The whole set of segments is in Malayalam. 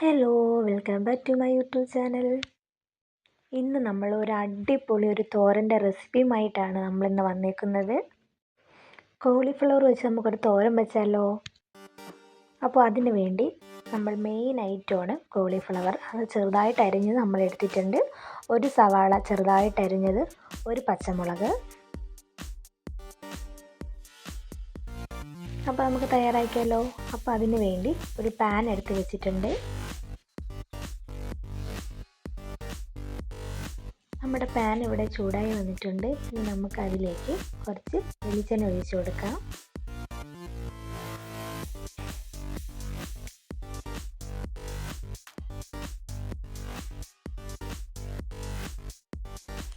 Hello, welcome back to my YouTube channel. ഇന്ന് നമ്മൾ ഒരു അടിപൊളി തോരൻ്റെ റെസിപ്പിയുമായിട്ടാണ് നമ്മളിന്ന് വന്നേക്കുന്നത്. കോളിഫ്ലവർ വെച്ച് നമുക്കൊരു തോരൻ വെച്ചാലോ? അപ്പോൾ അതിന് വേണ്ടി നമ്മൾ മെയിൻ ഐറ്റമാണ് കോളിഫ്ലവർ. അത് ചെറുതായിട്ട് അരിഞ്ഞത് നമ്മൾ എടുത്തിട്ടുണ്ട്. ഒരു സവാള ചെറുതായിട്ട് അരിഞ്ഞത്, ഒരു പച്ചമുളക്. അപ്പോൾ നമുക്ക് തയ്യാറാക്കിയാലോ? അപ്പോൾ അതിന് വേണ്ടി ഒരു പാൻ എടുത്ത് വെച്ചിട്ടുണ്ട്. നമ്മുടെ പാൻ ഇവിടെ ചൂടായി വന്നിട്ടുണ്ട്. ഇനി നമുക്ക് അതിലേക്ക് കുറച്ച് വെളിച്ചെണ്ണ ഒഴിച്ചു കൊടുക്കാം.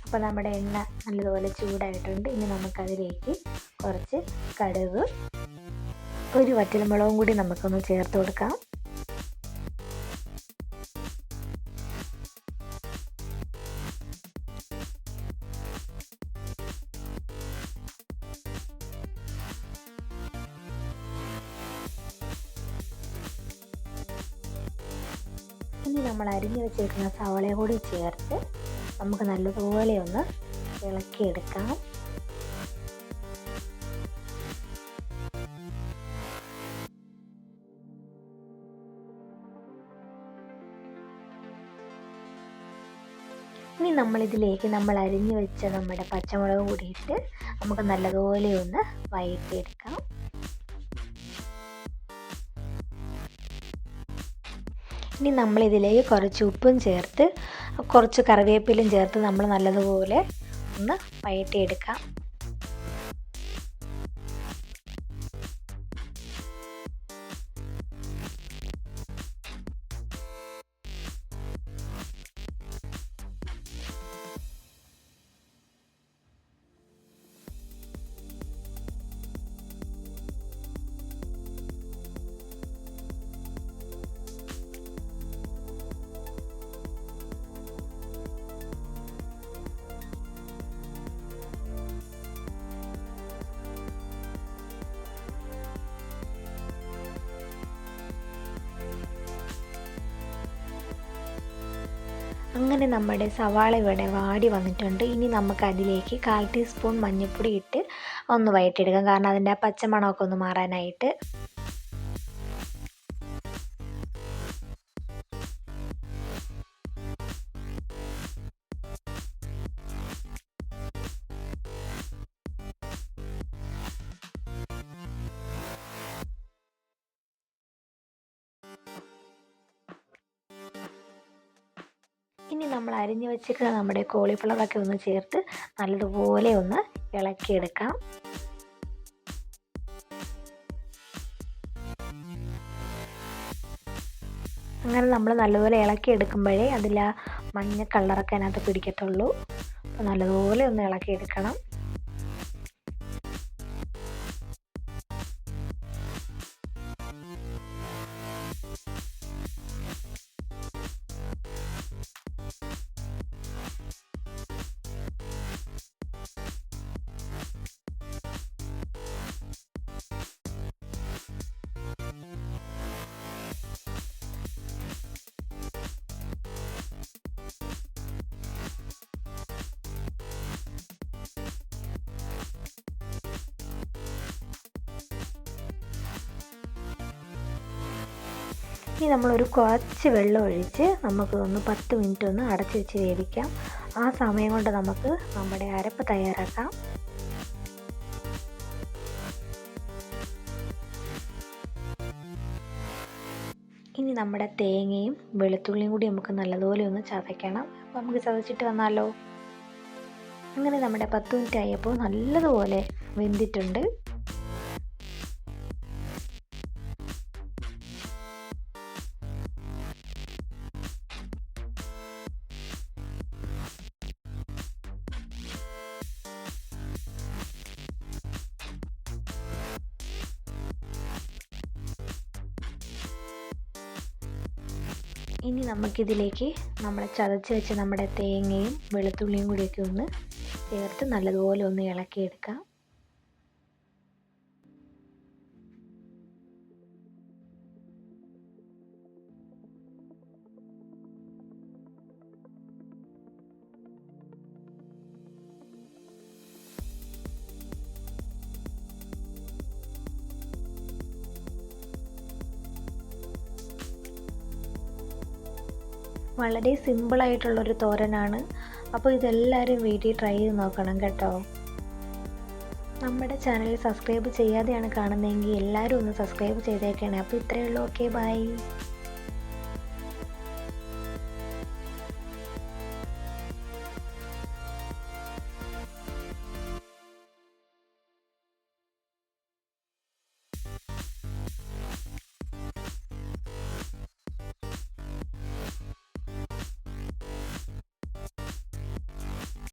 അപ്പോൾ നമ്മുടെ എണ്ണ നല്ലതുപോലെ ചൂടായിട്ടുണ്ട്. ഇനി നമുക്കതിലേക്ക് കുറച്ച് കടുക്, ഒരു വറ്റൽമുളകും കൂടി നമുക്കൊന്ന് ചേർത്ത് കൊടുക്കാം. ഇനി നമ്മൾ അരിഞ്ഞു വെച്ചേക്കുന്ന സവാള കൂടി ചേർത്ത് നമുക്ക് നല്ലതുപോലെ ഒന്ന് ഇളക്കിയെടുക്കാം. ഇനി നമ്മളിതിലേക്ക് നമ്മൾ അരിഞ്ഞു വെച്ച നമ്മുടെ പച്ചമുളക് കൂടി ഇട്ട് നമുക്ക് നല്ലതുപോലെ ഒന്ന് വഴറ്റിയെടുക്കാം. ഇനി നമ്മളിതിലേക്ക് കുറച്ച് ഉപ്പും ചേർത്ത് കുറച്ച് കറിവേപ്പിലും ചേർത്ത് നമ്മൾ നല്ലതുപോലെ ഒന്ന് വഴറ്റിയെടുക്കാം. അങ്ങനെ നമ്മുടെ സവാള ഇവിടെ വാടി വന്നിട്ടുണ്ട്. ഇനി നമുക്ക് അതിലേക്ക് 1/4 ടീസ്പൂൺ മഞ്ഞൾപ്പൊടി ഇട്ട് ഒന്ന് വഴറ്റിയെടുക്കാം. കാരണം അതിൻ്റെ ആ പച്ചമണമൊക്കെ ഒന്ന് മാറാനായിട്ട്. ഇനി നമ്മൾ അരിഞ്ഞു വെച്ചിരിക്കുന്ന നമ്മുടെ കോളിഫ്ലവറൊക്കെ ഒന്ന് ചേർത്ത് നല്ലതുപോലെ ഒന്ന് ഇളക്കിയെടുക്കാം. അങ്ങനെ നമ്മൾ നല്ലതുപോലെ ഇളക്കിയെടുക്കുമ്പോഴേ അതിൽ ആ മഞ്ഞ കളറൊക്കെ അതിനകത്ത് പിടിക്കത്തുള്ളൂ. അപ്പോൾ നല്ലതുപോലെ ഒന്ന് ഇളക്കിയെടുക്കണം. ഇനി നമ്മളൊരു കുറച്ച് വെള്ളം ഒഴിച്ച് നമുക്ക് ഒന്ന് 10 മിനിറ്റ് ഒന്ന് അടച്ച് വെച്ച് വേവിക്കാം. ആ സമയം കൊണ്ട് നമുക്ക് നമ്മുടെ അരപ്പ് തയ്യാറാക്കാം. ഇനി നമ്മുടെ തേങ്ങയും വെളുത്തുള്ളിയും കൂടി നമുക്ക് നല്ലതുപോലെ ഒന്ന് ചതയ്ക്കണം. അപ്പോൾ നമുക്ക് ചതച്ചിട്ട് വന്നാലോ? അങ്ങനെ നമ്മുടെ 10 മിനിറ്റ് ആയപ്പോൾ നല്ലതുപോലെ വെന്തിട്ടുണ്ട്. ഇനി നമുക്കിതിലേക്ക് നമ്മൾ ചതച്ച് വെച്ച നമ്മുടെ തേങ്ങയും വെളുത്തുള്ളിയും കൂടിയൊക്കെ ഒന്ന് ചേർത്ത് നല്ലതുപോലെ ഒന്ന് ഇളക്കിയെടുക്കാം. വളരെ സിമ്പിളായിട്ടുള്ളൊരു തോരനാണ്. അപ്പോൾ ഇതെല്ലാവരും വീട്ടിൽ ട്രൈ ചെയ്ത് നോക്കണം കേട്ടോ. നമ്മുടെ ചാനൽ സബ്സ്ക്രൈബ് ചെയ്യാതെയാണ് കാണുന്നതെങ്കിൽ എല്ലാവരും ഒന്ന് സബ്സ്ക്രൈബ് ചെയ്തേക്കണേ. അപ്പോൾ ഇത്രയേ ഉള്ളൂ. Okay, by.